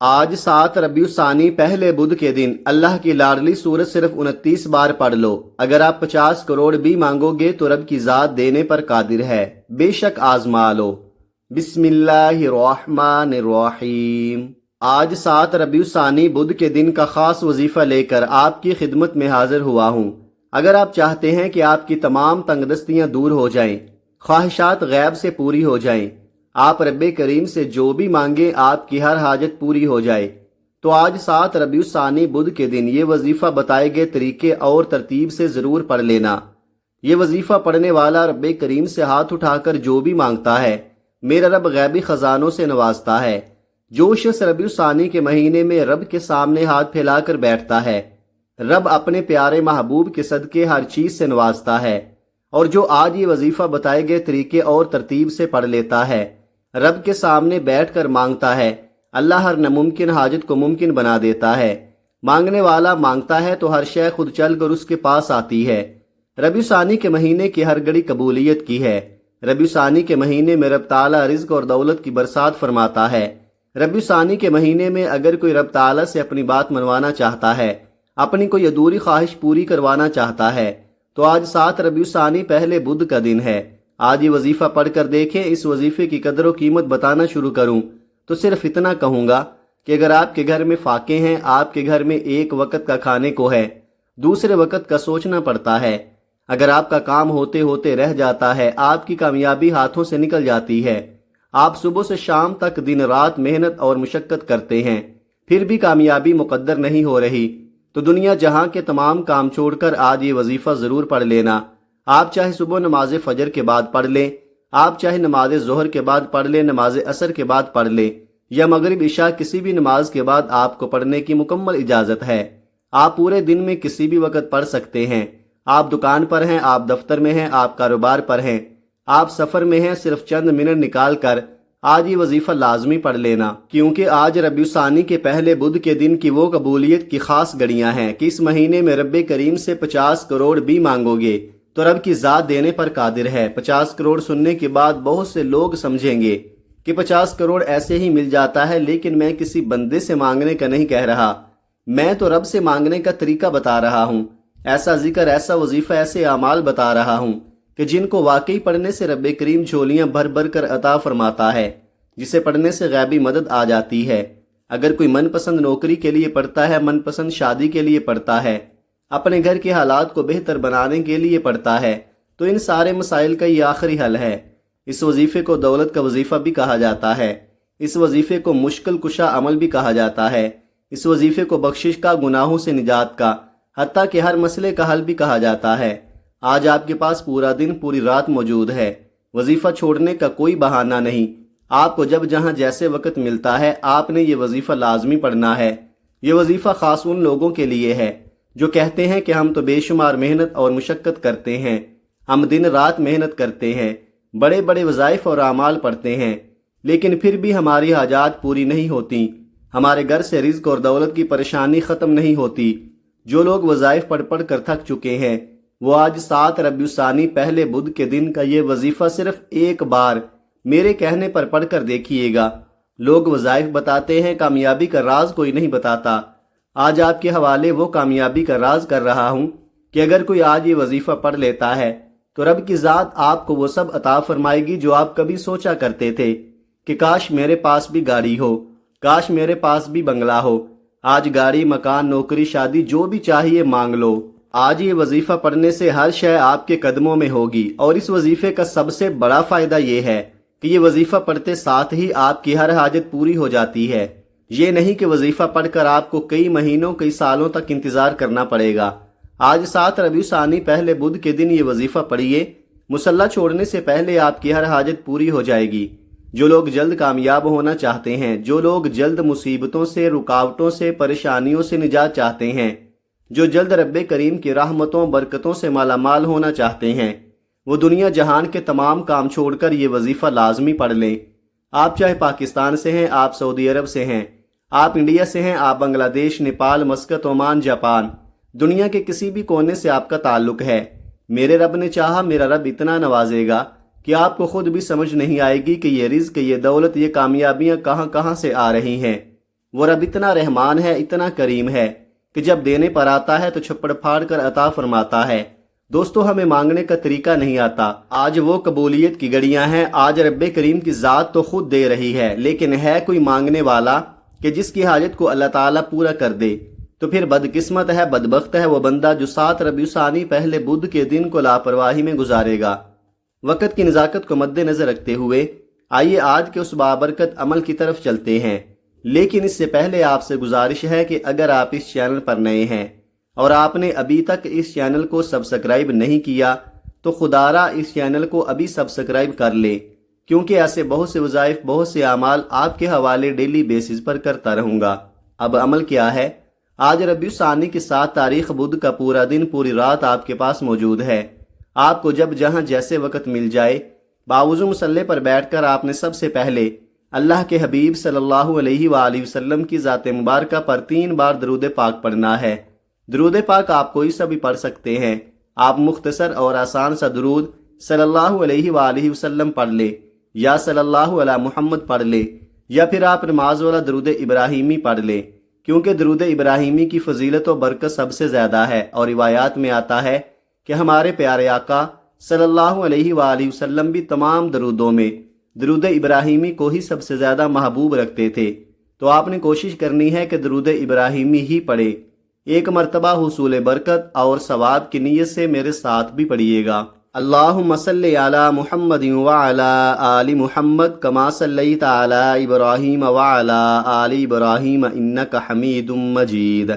آج 7 ربیع الثانی پہلے بدھ کے دن اللہ کی لاڈلی سورت صرف 29 بار پڑھ لو۔ اگر آپ 50 کروڑ بھی مانگو گے تو رب کی ذات دینے پر قادر ہے، بے شک آزما لو۔ بسم اللہ الرحمن الرحیم۔ آج 7 ربیع الثانی بدھ کے دن کا خاص وظیفہ لے کر آپ کی خدمت میں حاضر ہوا ہوں۔ اگر آپ چاہتے ہیں کہ آپ کی تمام تنگ دستیاں دور ہو جائیں، خواہشات غیب سے پوری ہو جائیں، آپ رب کریم سے جو بھی مانگیں آپ کی ہر حاجت پوری ہو جائے، تو آج 7 ربیع الثانی بدھ کے دن یہ وظیفہ بتائے گئے طریقے اور ترتیب سے ضرور پڑھ لینا۔ یہ وظیفہ پڑھنے والا رب کریم سے ہاتھ اٹھا کر جو بھی مانگتا ہے، میرا رب غیبی خزانوں سے نوازتا ہے۔ جو شخص ربیع الثانی کے مہینے میں رب کے سامنے ہاتھ پھیلا کر بیٹھتا ہے، رب اپنے پیارے محبوب کے صدقے ہر چیز سے نوازتا ہے۔ اور جو آج یہ وظیفہ بتائے گئے طریقے اور ترتیب سے پڑھ لیتا ہے، رب کے سامنے بیٹھ کر مانگتا ہے، اللہ ہر ناممکن حاجت کو ممکن بنا دیتا ہے۔ مانگنے والا مانگتا ہے تو ہر شے خود چل کر اس کے پاس آتی ہے۔ ربیع الثانی کے مہینے کی ہر گھڑی قبولیت کی ہے۔ ربیع الثانی کے مہینے میں رب تعالیٰ رزق اور دولت کی برسات فرماتا ہے۔ ربیع الثانی کے مہینے میں اگر کوئی رب تعالیٰ سے اپنی بات منوانا چاہتا ہے، اپنی کوئی ادھوری خواہش پوری کروانا چاہتا ہے، تو آج 7 ربیع الثانی پہلے بدھ کا دن ہے۔ آج یہ وظیفہ پڑھ کر دیکھیں۔ اس وظیفے کی قدر و قیمت بتانا شروع کروں تو صرف اتنا کہوں گا کہ اگر آپ کے گھر میں فاقے ہیں، آپ کے گھر میں ایک وقت کا کھانے کو ہے، دوسرے وقت کا سوچنا پڑتا ہے، اگر آپ کا کام ہوتے ہوتے رہ جاتا ہے، آپ کی کامیابی ہاتھوں سے نکل جاتی ہے، آپ صبح سے شام تک دن رات محنت اور مشقت کرتے ہیں، پھر بھی کامیابی مقدر نہیں ہو رہی، تو دنیا جہاں کے تمام کام چھوڑ کر آج یہ وظیفہ ضرور پڑھ لینا۔ آپ چاہے صبح نماز فجر کے بعد پڑھ لیں، آپ چاہے نماز ظہر کے بعد پڑھ لیں، نماز عصر کے بعد پڑھ لیں، یا مغرب عشاء کسی بھی نماز کے بعد آپ کو پڑھنے کی مکمل اجازت ہے۔ آپ پورے دن میں کسی بھی وقت پڑھ سکتے ہیں۔ آپ دکان پر ہیں، آپ دفتر میں ہیں، آپ کاروبار پر ہیں، آپ سفر میں ہیں، صرف چند منٹ نکال کر آج یہ وظیفہ لازمی پڑھ لینا، کیونکہ آج ربیع الثانی کے پہلے بدھ کے دن کی وہ قبولیت کی خاص گھڑیاں ہیں کہ اس مہینے میں رب کریم سے 50 کروڑ بھی مانگو گے تو رب کی ذات دینے پر قادر ہے۔ 50 کروڑ سننے کے بعد بہت سے لوگ سمجھیں گے کہ 50 کروڑ ایسے ہی مل جاتا ہے، لیکن میں کسی بندے سے مانگنے کا نہیں کہہ رہا، میں تو رب سے مانگنے کا طریقہ بتا رہا ہوں، ایسا ذکر، ایسا وظیفہ، ایسے اعمال بتا رہا ہوں کہ جن کو واقعی پڑھنے سے رب کریم جھولیاں بھر بھر کر عطا فرماتا ہے، جسے پڑھنے سے غیبی مدد آ جاتی ہے۔ اگر کوئی من پسند نوکری کے لیے پڑھتا ہے، من پسند شادی کے لیے پڑھتا ہے، اپنے گھر کے حالات کو بہتر بنانے کے لیے پڑھتا ہے، تو ان سارے مسائل کا یہ آخری حل ہے۔ اس وظیفے کو دولت کا وظیفہ بھی کہا جاتا ہے، اس وظیفے کو مشکل کشا عمل بھی کہا جاتا ہے، اس وظیفے کو بخشش کا، گناہوں سے نجات کا، حتیٰ کہ ہر مسئلے کا حل بھی کہا جاتا ہے۔ آج آپ کے پاس پورا دن، پوری رات موجود ہے، وظیفہ چھوڑنے کا کوئی بہانہ نہیں۔ آپ کو جب جہاں جیسے وقت ملتا ہے، آپ نے یہ وظیفہ لازمی پڑھنا ہے۔ یہ وظیفہ خاص ان لوگوں کے لیے ہے جو کہتے ہیں کہ ہم تو بے شمار محنت اور مشقت کرتے ہیں، ہم دن رات محنت کرتے ہیں، بڑے بڑے وظائف اور اعمال پڑھتے ہیں، لیکن پھر بھی ہماری حاجات پوری نہیں ہوتی، ہمارے گھر سے رزق اور دولت کی پریشانی ختم نہیں ہوتی۔ جو لوگ وظائف پڑھ پڑھ کر تھک چکے ہیں، وہ آج 7 ربیع الثانی پہلے بدھ کے دن کا یہ وظیفہ صرف ایک بار میرے کہنے پر پڑھ کر دیکھیے گا۔ لوگ وظائف بتاتے ہیں، کامیابی کا راز کوئی نہیں بتاتا۔ آج آپ کے حوالے وہ کامیابی کا راز کر رہا ہوں کہ اگر کوئی آج یہ وظیفہ پڑھ لیتا ہے تو رب کی ذات آپ کو وہ سب عطا فرمائے گی جو آپ کبھی سوچا کرتے تھے کہ کاش میرے پاس بھی گاڑی ہو، کاش میرے پاس بھی بنگلہ ہو۔ آج گاڑی، مکان، نوکری، شادی، جو بھی چاہیے مانگ لو۔ آج یہ وظیفہ پڑھنے سے ہر شے آپ کے قدموں میں ہوگی، اور اس وظیفے کا سب سے بڑا فائدہ یہ ہے کہ یہ وظیفہ پڑھتے ساتھ ہی آپ کی ہر حاجت پوری ہو جاتی ہے۔ یہ نہیں کہ وظیفہ پڑھ کر آپ کو کئی مہینوں، کئی سالوں تک انتظار کرنا پڑے گا۔ آج 7 ربیع الثانی پہلے بدھ کے دن یہ وظیفہ پڑھیے، مصلی چھوڑنے سے پہلے آپ کی ہر حاجت پوری ہو جائے گی۔ جو لوگ جلد کامیاب ہونا چاہتے ہیں، جو لوگ جلد مصیبتوں سے، رکاوٹوں سے، پریشانیوں سے نجات چاہتے ہیں، جو جلد رب کریم کی رحمتوں، برکتوں سے مالا مال ہونا چاہتے ہیں، وہ دنیا جہان کے تمام کام چھوڑ کر یہ وظیفہ لازمی پڑھ لیں۔ آپ چاہے پاکستان سے ہیں، آپ سعودی عرب سے ہیں، آپ انڈیا سے ہیں، آپ بنگلہ دیش، نیپال، مسقط، عمان، جاپان، دنیا کے کسی بھی کونے سے آپ کا تعلق ہے، میرے رب نے چاہا میرا رب اتنا نوازے گا کہ آپ کو خود بھی سمجھ نہیں آئے گی کہ یہ رزق، یہ دولت، یہ کامیابیاں کہاں کہاں سے آ رہی ہیں۔ وہ رب اتنا رحمان ہے، اتنا کریم ہے کہ جب دینے پر آتا ہے تو چھپڑ پھاڑ کر عطا فرماتا ہے۔ دوستو، ہمیں مانگنے کا طریقہ نہیں آتا۔ آج وہ قبولیت کی گھڑیاں ہیں، آج رب کریم کی ذات تو خود دے رہی ہے، لیکن ہے کوئی مانگنے والا کہ جس کی حاجت کو اللہ تعالیٰ پورا کر دے؟ تو پھر بدقسمت ہے، بدبخت ہے وہ بندہ جو 7 ربیع ثانی پہلے بدھ کے دن کو لاپرواہی میں گزارے گا۔ وقت کی نزاکت کو مد نظر رکھتے ہوئے آئیے آج کے اس بابرکت عمل کی طرف چلتے ہیں، لیکن اس سے پہلے آپ سے گزارش ہے کہ اگر آپ اس چینل پر نئے ہیں اور آپ نے ابھی تک اس چینل کو سبسکرائب نہیں کیا تو خدا را اس چینل کو ابھی سبسکرائب کر لے، کیونکہ ایسے بہت سے وظائف، بہت سے اعمال آپ کے حوالے ڈیلی بیسز پر کرتا رہوں گا۔ اب عمل کیا ہے؟ آج ربیع ثانی کی 7 تاریخ بدھ کا پورا دن، پوری رات آپ کے پاس موجود ہے۔ آپ کو جب جہاں جیسے وقت مل جائے، باوضو مصلی پر بیٹھ کر آپ نے سب سے پہلے اللہ کے حبیب صلی اللہ علیہ وآلہ وسلم کی ذات مبارکہ پر 3 بار درود پاک پڑھنا ہے۔ درود پاک آپ کوئی سا بھی پڑھ سکتے ہیں۔ آپ مختصر اور آسان سا درود صلی اللہ علیہ وآلہ وسلم پڑھ لے، یا صلی اللہ علی محمد پڑھ لے، یا پھر آپ نماز والا درود ابراہیمی پڑھ لے، کیونکہ درود ابراہیمی کی فضیلت و برکت سب سے زیادہ ہے، اور روایات میں آتا ہے کہ ہمارے پیارے آقا صلی اللہ علیہ وآلہ وسلم بھی تمام درودوں میں درود ابراہیمی کو ہی سب سے زیادہ محبوب رکھتے تھے۔ تو آپ نے کوشش کرنی ہے کہ درود ابراہیمی ہی پڑھے۔ ایک مرتبہ حصول برکت اور ثواب کی نیت سے میرے ساتھ بھی پڑھیے گا۔ اللہم صلی علی محمد وعلی آل محمد کما صلیت علی ابراہیم وعلی آل ابراہیم انک حمید مجید۔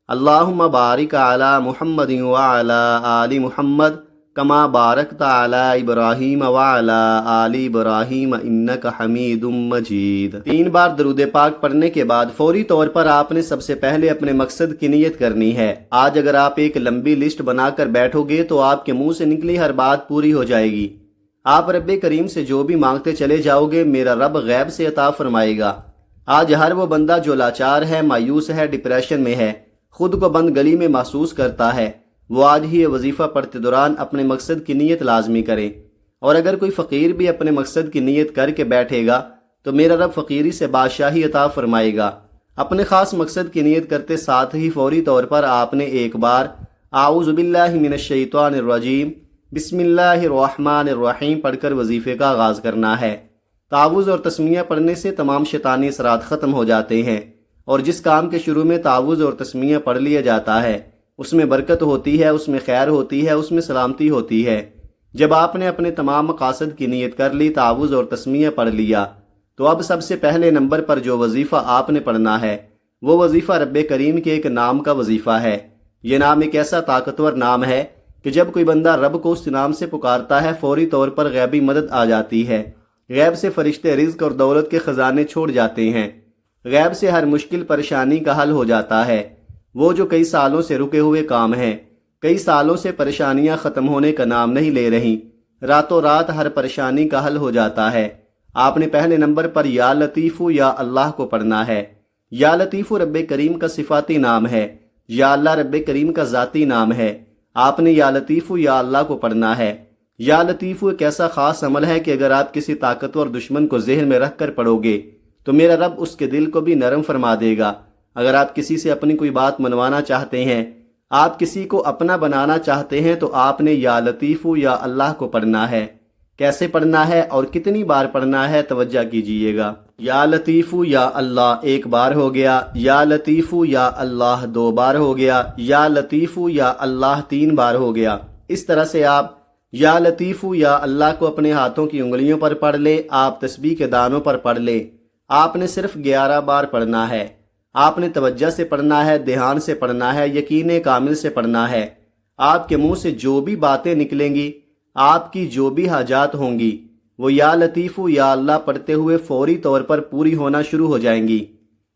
اللہم بارک علی محمد وعلی آل محمد کما بارکت علی ابراہیم وعلی آل ابراہیم انک حمید مجید۔ 3 بار درود پاک پڑھنے کے بعد فوری طور پر آپ نے سب سے پہلے اپنے مقصد کی نیت کرنی ہے۔ آج اگر آپ ایک لمبی لسٹ بنا کر بیٹھو گے تو آپ کے منہ سے نکلی ہر بات پوری ہو جائے گی۔ آپ رب کریم سے جو بھی مانگتے چلے جاؤ گے، میرا رب غیب سے عطا فرمائے گا۔ آج ہر وہ بندہ جو لاچار ہے، مایوس ہے، ڈپریشن میں ہے، خود کو بند گلی میں محسوس کرتا ہے، وہ آج ہی یہ وظیفہ پڑھتے دوران اپنے مقصد کی نیت لازمی کرے۔ اور اگر کوئی فقیر بھی اپنے مقصد کی نیت کر کے بیٹھے گا تو میرا رب فقیری سے بادشاہی عطا فرمائے گا۔ اپنے خاص مقصد کی نیت کرتے ساتھ ہی فوری طور پر آپ نے ایک بار اعوذ باللہ من الشیطان الرجیم بسم اللہ الرحمن الرحیم پڑھ کر وظیفے کا آغاز کرنا ہے۔ تعوذ اور تسمیہ پڑھنے سے تمام شیطانی اثرات ختم ہو جاتے ہیں، اور جس کام کے شروع میں تعوذ اور تسمیہ پڑھ لیا جاتا ہے اس میں برکت ہوتی ہے، اس میں خیر ہوتی ہے، اس میں سلامتی ہوتی ہے۔ جب آپ نے اپنے تمام مقاصد کی نیت کر لی، تعوذ اور تسمیہ پڑھ لیا، تو اب سب سے پہلے نمبر پر جو وظیفہ آپ نے پڑھنا ہے وہ وظیفہ رب کریم کے ایک نام کا وظیفہ ہے۔ یہ نام ایک ایسا طاقتور نام ہے کہ جب کوئی بندہ رب کو اس نام سے پکارتا ہے فوری طور پر غیبی مدد آ جاتی ہے۔ غیب سے فرشتے رزق اور دولت کے خزانے چھوڑ جاتے ہیں، غیب سے ہر مشکل پریشانی کا حل ہو جاتا ہے۔ وہ جو کئی سالوں سے رکے ہوئے کام ہیں، کئی سالوں سے پریشانیاں ختم ہونے کا نام نہیں لے رہی، راتوں رات ہر پریشانی کا حل ہو جاتا ہے۔ آپ نے پہلے نمبر پر یا لطیفو یا اللہ کو پڑھنا ہے۔ یا لطیفو رب کریم کا صفاتی نام ہے، یا اللہ رب کریم کا ذاتی نام ہے۔ آپ نے یا لطیفو یا اللہ کو پڑھنا ہے۔ یا لطیفو ایک ایسا خاص عمل ہے کہ اگر آپ کسی طاقتور دشمن کو ذہن میں رکھ کر پڑھو گے تو میرا رب اس کے دل کو بھی نرم فرما دے گا۔ اگر آپ کسی سے اپنی کوئی بات منوانا چاہتے ہیں، آپ کسی کو اپنا بنانا چاہتے ہیں، تو آپ نے یا لطیفو یا اللہ کو پڑھنا ہے۔ کیسے پڑھنا ہے اور کتنی بار پڑھنا ہے توجہ کیجئے گا۔ یا لطیفو یا اللہ 1 بار ہو گیا، یا لطیفو یا اللہ 2 بار ہو گیا، یا لطیفو یا اللہ 3 بار ہو گیا۔ اس طرح سے آپ یا لطیفو یا اللہ کو اپنے ہاتھوں کی انگلیوں پر پڑھ لے، آپ تسبیح کے دانوں پر پڑھ لے۔ آپ نے صرف 11 بار پڑھنا ہے۔ آپ نے توجہ سے پڑھنا ہے، دھیان سے پڑھنا ہے، یقین کامل سے پڑھنا ہے۔ آپ کے منہ سے جو بھی باتیں نکلیں گی، آپ کی جو بھی حاجات ہوں گی، وہ یا لطیفو یا اللہ پڑھتے ہوئے فوری طور پر پوری ہونا شروع ہو جائیں گی۔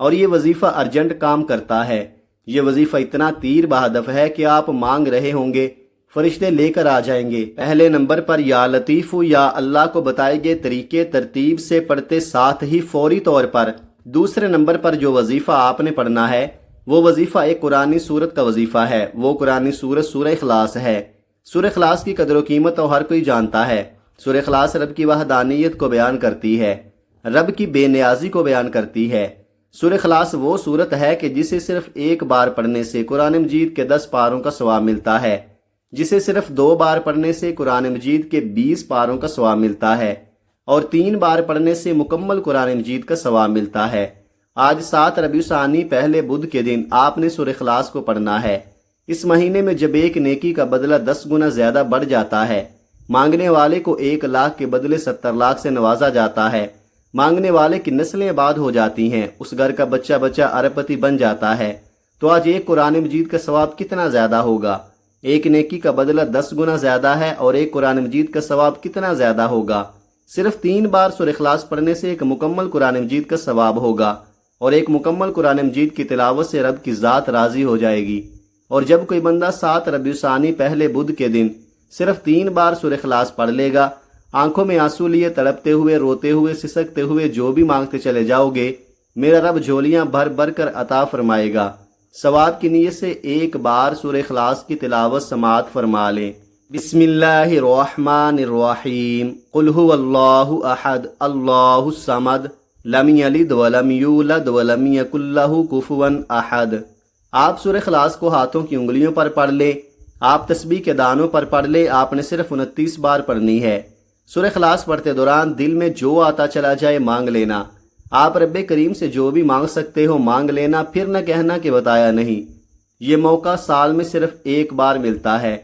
اور یہ وظیفہ ارجنٹ کام کرتا ہے۔ یہ وظیفہ اتنا تیر بہدف ہے کہ آپ مانگ رہے ہوں گے، فرشتے لے کر آ جائیں گے۔ پہلے نمبر پر یا لطیفو یا اللہ کو بتائے گئے طریقے ترتیب سے پڑھتے ساتھ ہی فوری طور پر دوسرے نمبر پر جو وظیفہ آپ نے پڑھنا ہے وہ وظیفہ ایک قرآنی سورت کا وظیفہ ہے۔ وہ قرآنی سورت سورہ اخلاص ہے۔ سورہ اخلاص کی قدر و قیمت تو ہر کوئی جانتا ہے۔ سورہ اخلاص رب کی وحدانیت کو بیان کرتی ہے، رب کی بے نیازی کو بیان کرتی ہے، سورہ اخلاص وہ صورت ہے کہ جسے صرف ایک بار پڑھنے سے قرآن مجید کے 10 پاروں کا ثواب ملتا ہے، جسے صرف 2 بار پڑھنے سے قرآن مجید کے 20 پاروں کا ثواب ملتا ہے، اور 3 بار پڑھنے سے مکمل قرآن مجید کا ثواب ملتا ہے۔ آج 7 ربیع الثانی پہلے بدھ کے دن آپ نے سورہ اخلاص کو پڑھنا ہے۔ اس مہینے میں جب ایک نیکی کا بدلہ 10 گنا زیادہ بڑھ جاتا ہے، مانگنے والے کو 1 لاکھ کے بدلے 70 لاکھ سے نوازا جاتا ہے، مانگنے والے کی نسلیں آباد ہو جاتی ہیں، اس گھر کا بچہ بچہ ارب پتی بن جاتا ہے، تو آج ایک قرآن مجید کا ثواب کتنا زیادہ ہوگا؟ ایک نیکی کا بدلہ 10 گنا زیادہ ہے اور ایک قرآن مجید کا ثواب کتنا زیادہ ہوگا؟ صرف 3 بار سورہ اخلاص پڑھنے سے ایک مکمل قرآن مجید کا ثواب ہوگا، اور ایک مکمل قرآن مجید کی تلاوت سے رب کی ذات راضی ہو جائے گی۔ اور جب کوئی بندہ 7 ربیع الثانی پہلے بدھ کے دن صرف 3 بار سورہ اخلاص پڑھ لے گا، آنکھوں میں آنسو لیے تڑپتے ہوئے، روتے ہوئے، سسکتے ہوئے جو بھی مانگتے چلے جاؤ گے، میرا رب جھولیاں بھر بھر کر عطا فرمائے گا۔ ثواب کی نیت سے ایک بار سورہ اخلاص کی تلاوت سماعت فرما لیں۔ بسم اللہ الرحمن الرحیم، قل هو اللہ احد اللہ الصمد لم یلد ولم یولد ولم یکن لہ کفوا احد۔ آپ سورہ اخلاص کو ہاتھوں کی انگلیوں پر پڑھ لیں، آپ تسبیح کے دانوں پر پڑھ لیں۔ آپ نے صرف 29 بار پڑھنی ہے۔ سورہ اخلاص پڑھتے دوران دل میں جو آتا چلا جائے مانگ لینا۔ آپ رب کریم سے جو بھی مانگ سکتے ہو مانگ لینا، پھر نہ کہنا کہ بتایا نہیں۔ یہ موقع سال میں صرف ایک بار ملتا ہے۔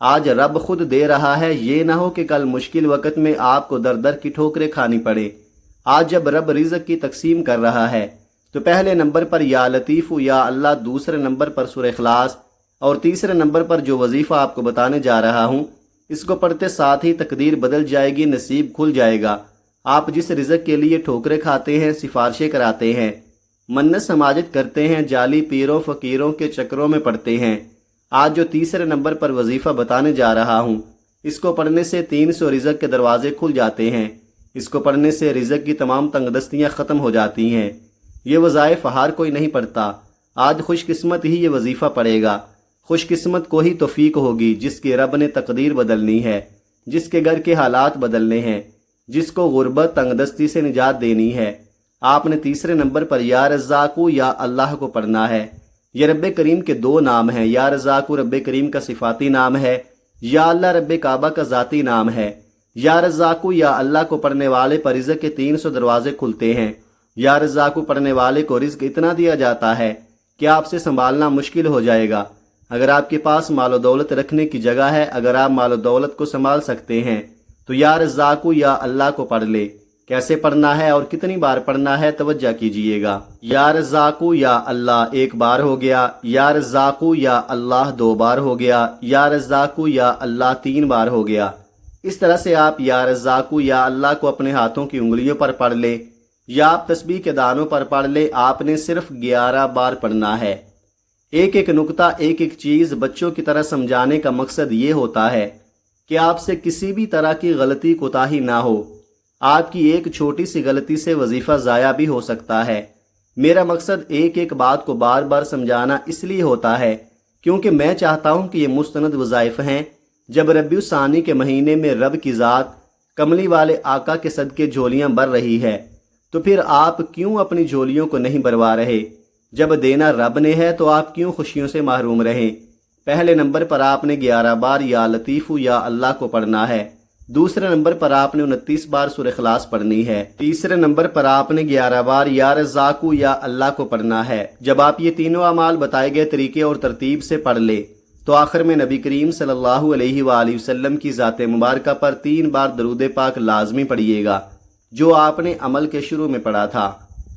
آج رب خود دے رہا ہے، یہ نہ ہو کہ کل مشکل وقت میں آپ کو در در کی ٹھوکریں کھانی پڑے۔ آج جب رب رزق کی تقسیم کر رہا ہے تو پہلے نمبر پر یا لطیف یا اللہ، دوسرے نمبر پر سورہ اخلاص، اور تیسرے نمبر پر جو وظیفہ آپ کو بتانے جا رہا ہوں، اس کو پڑھتے ساتھ ہی تقدیر بدل جائے گی، نصیب کھل جائے گا۔ آپ جس رزق کے لیے ٹھوکریں کھاتے ہیں، سفارشیں کراتے ہیں، منت سماجت کرتے ہیں، جعلی پیروں فقیروں کے چکروں میں پڑتے ہیں، آج جو تیسرے نمبر پر وظیفہ بتانے جا رہا ہوں، اس کو پڑھنے سے 300 رزق کے دروازے کھل جاتے ہیں۔ اس کو پڑھنے سے رزق کی تمام تنگ دستیاں ختم ہو جاتی ہیں۔ یہ وظائف ہر کوئی نہیں پڑھتا، آج خوش قسمت ہی یہ وظیفہ پڑھے گا۔ خوش قسمت کو ہی توفیق ہوگی جس کی رب نے تقدیر بدلنی ہے، جس کے گھر کے حالات بدلنے ہیں، جس کو غربت تنگ دستی سے نجات دینی ہے۔ آپ نے تیسرے نمبر پر یا رزاقو یا اللہ کو پڑھنا ہے۔ یہ رب کریم کے 2 نام ہیں۔ یا رزاقو رب کریم کا صفاتی نام ہے، یا اللہ رب کعبہ کا ذاتی نام ہے۔ یا رزاقو یا اللہ کو پڑھنے والے پر رزق کے 300 دروازے کھلتے ہیں۔ یا رزاقو پڑھنے والے کو رزق اتنا دیا جاتا ہے کہ آپ سے سنبھالنا مشکل ہو جائے گا۔ اگر آپ کے پاس مال و دولت رکھنے کی جگہ ہے، اگر آپ مال و دولت کو سنبھال سکتے ہیں تو یا رزاقو یا اللہ کو پڑھ لے۔ کیسے پڑھنا ہے اور کتنی بار پڑھنا ہے توجہ کیجئے گا۔ یا رزاقو یا اللہ 1 بار ہو گیا، یا رزاقو یا اللہ 2 بار ہو گیا، یا رزاقو یا اللہ 3 بار ہو گیا۔ اس طرح سے آپ یا رزاقو یا اللہ کو اپنے ہاتھوں کی انگلیوں پر پڑھ لے، یا آپ تسبیح کے دانوں پر پڑھ لے۔ آپ نے صرف 11 بار پڑھنا ہے۔ ایک ایک نقطہ، ایک ایک چیز بچوں کی طرح سمجھانے کا مقصد یہ ہوتا ہے کہ آپ سے کسی بھی طرح کی غلطی کوتاہی نہ ہو۔ آپ کی ایک چھوٹی سی غلطی سے وظیفہ ضائع بھی ہو سکتا ہے۔ میرا مقصد ایک ایک بات کو بار بار سمجھانا اس لیے ہوتا ہے کیونکہ میں چاہتا ہوں کہ یہ مستند وظائف ہیں۔ جب ربیع الثانی کے مہینے میں رب کی ذات کملی والے آقا کے صدقے جھولیاں بھر رہی ہے، تو پھر آپ کیوں اپنی جھولیوں کو نہیں بھروا رہے؟ جب دینا رب نے ہے تو آپ کیوں خوشیوں سے محروم رہیں؟ پہلے نمبر پر آپ نے 11 بار یا لطیف یا اللہ کو پڑھنا ہے۔ دوسرے نمبر پر آپ نے 29 بار سورہ اخلاص پڑھنی ہے۔ تیسرے نمبر پر آپ نے 11 بار یا رزاقو یا اللہ کو پڑھنا ہے۔ جب آپ یہ تینوں اعمال بتائے گئے طریقے اور ترتیب سے پڑھ لے تو آخر میں نبی کریم صلی اللہ علیہ وآلہ وسلم کی ذات مبارکہ پر 3 بار درود پاک لازمی پڑھیے گا، جو آپ نے عمل کے شروع میں پڑھا تھا۔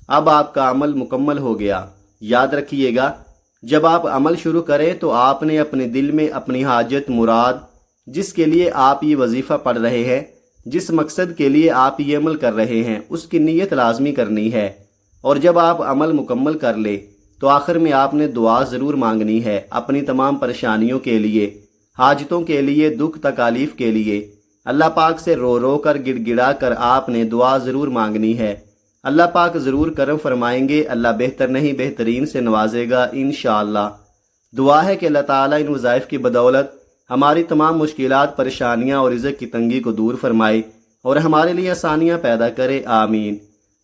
اب آپ کا عمل مکمل ہو گیا۔ یاد رکھیے گا، جب آپ عمل شروع کریں تو آپ نے اپنے دل میں اپنی حاجت مراد، جس کے لیے آپ یہ وظیفہ پڑھ رہے ہیں، جس مقصد کے لیے آپ یہ عمل کر رہے ہیں، اس کی نیت لازمی کرنی ہے۔ اور جب آپ عمل مکمل کر لیں تو آخر میں آپ نے دعا ضرور مانگنی ہے، اپنی تمام پریشانیوں کے لیے، حاجتوں کے لیے، دکھ تکالیف کے لیے۔ اللہ پاک سے رو رو کر گڑ گڑا کر آپ نے دعا ضرور مانگنی ہے۔ اللہ پاک ضرور کرم فرمائیں گے، اللہ بہتر نہیں بہترین سے نوازے گا انشاءاللہ۔ دعا ہے کہ اللہ تعالیٰ ان وظائف کی بدولت ہماری تمام مشکلات، پریشانیاں اور رزق کی تنگی کو دور فرمائے اور ہمارے لیے آسانیاں پیدا کرے، آمین۔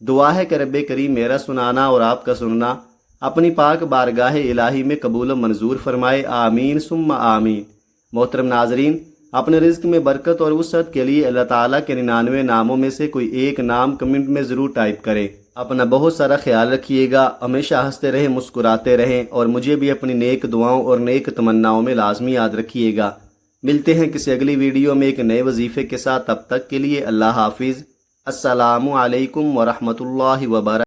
دعا ہے کہ رب کریم میرا سنانا اور آپ کا سننا اپنی پاک بارگاہ الہی میں قبول و منظور فرمائے، آمین ثم آمین۔ محترم ناظرین، اپنے رزق میں برکت اور وسعت کے لیے اللہ تعالیٰ کے 99 ناموں میں سے کوئی ایک نام کمنٹ میں ضرور ٹائپ کریں۔ اپنا بہت سارا خیال رکھیے گا، ہمیشہ ہنستے رہیں، مسکراتے رہیں، اور مجھے بھی اپنی نیک دعاؤں اور نیک تمناؤں میں لازمی یاد رکھیے گا۔ ملتے ہیں کسی اگلی ویڈیو میں ایک نئے وظیفے کے ساتھ، تب تک کے لیے اللہ حافظ۔ السلام علیکم ورحمۃ اللہ وبرکاتہ۔